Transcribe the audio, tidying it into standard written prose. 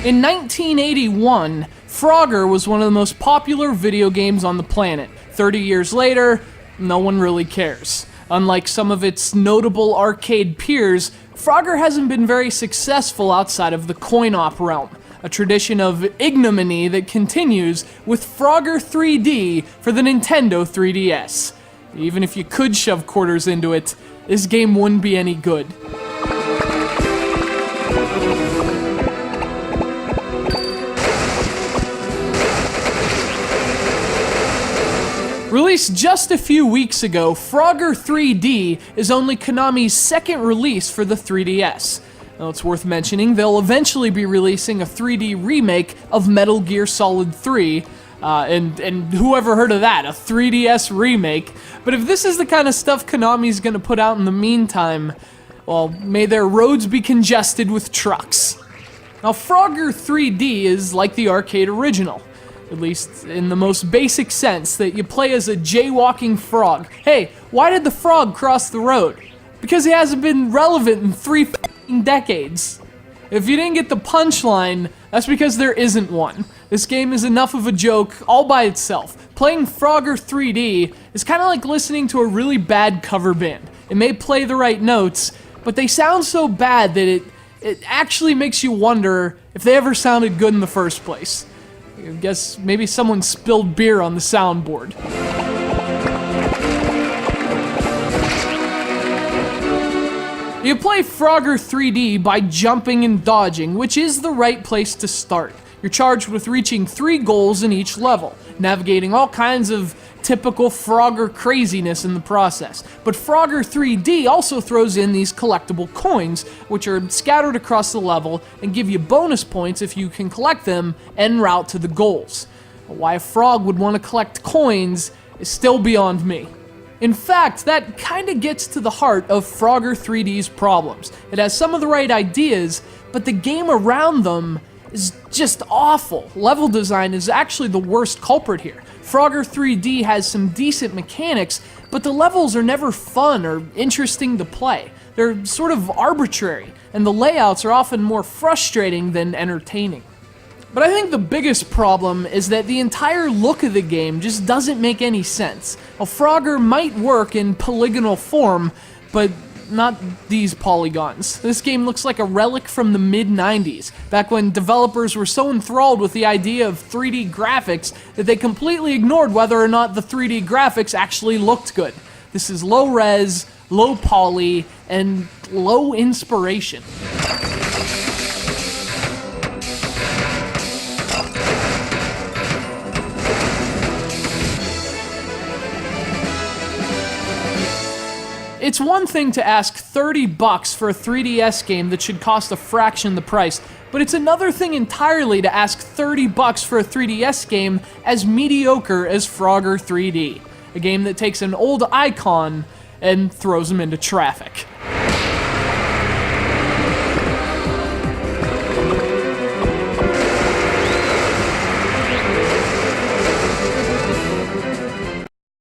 In 1981, Frogger was one of the most popular video games on the planet. 30 years later, no one really cares. Unlike some of its notable arcade peers, Frogger hasn't been very successful outside of the coin-op realm, a tradition of ignominy that continues with Frogger 3D for the Nintendo 3DS. Even if you could shove quarters into it, this game wouldn't be any good. Released just a few weeks ago, Frogger 3D is only Konami's second release for the 3DS. Now, it's worth mentioning they'll eventually be releasing a 3D remake of Metal Gear Solid 3, and whoever heard of that, a 3DS remake. But if this is the kind of stuff Konami's gonna put out in the meantime, well, may their roads be congested with trucks. Now, Frogger 3D is like the arcade original. At least in the most basic sense, that you play as a jaywalking frog. Hey, why did the frog cross the road? Because he hasn't been relevant in 3 decades. If you didn't get the punchline, that's because there isn't one. This game is enough of a joke all by itself. Playing Frogger 3D is kind of like listening to a really bad cover band. It may play the right notes, but they sound so bad that it actually makes you wonder if they ever sounded good in the first place. I guess maybe someone spilled beer on the soundboard. You play Frogger 3D by jumping and dodging, which is the right place to start. You're charged with reaching 3 goals in each level, navigating all kinds of typical Frogger craziness in the process. But Frogger 3D also throws in these collectible coins, which are scattered across the level and give you bonus points if you can collect them en route to the goals. Why a frog would want to collect coins is still beyond me. In fact, that kinda gets to the heart of Frogger 3D's problems. It has some of the right ideas, but the game around them is just awful. Level design is actually the worst culprit here. Frogger 3D has some decent mechanics, but the levels are never fun or interesting to play. They're sort of arbitrary, and the layouts are often more frustrating than entertaining. But I think the biggest problem is that the entire look of the game just doesn't make any sense. A Frogger might work in polygonal form, but not these polygons. This game looks like a relic from the mid-90s, back when developers were so enthralled with the idea of 3D graphics that they completely ignored whether or not the 3D graphics actually looked good. This is low res, low poly, and low inspiration. It's one thing to ask $30 for a 3DS game that should cost a fraction the price, but it's another thing entirely to ask $30 for a 3DS game as mediocre as Frogger 3D, a game that takes an old icon and throws them into traffic.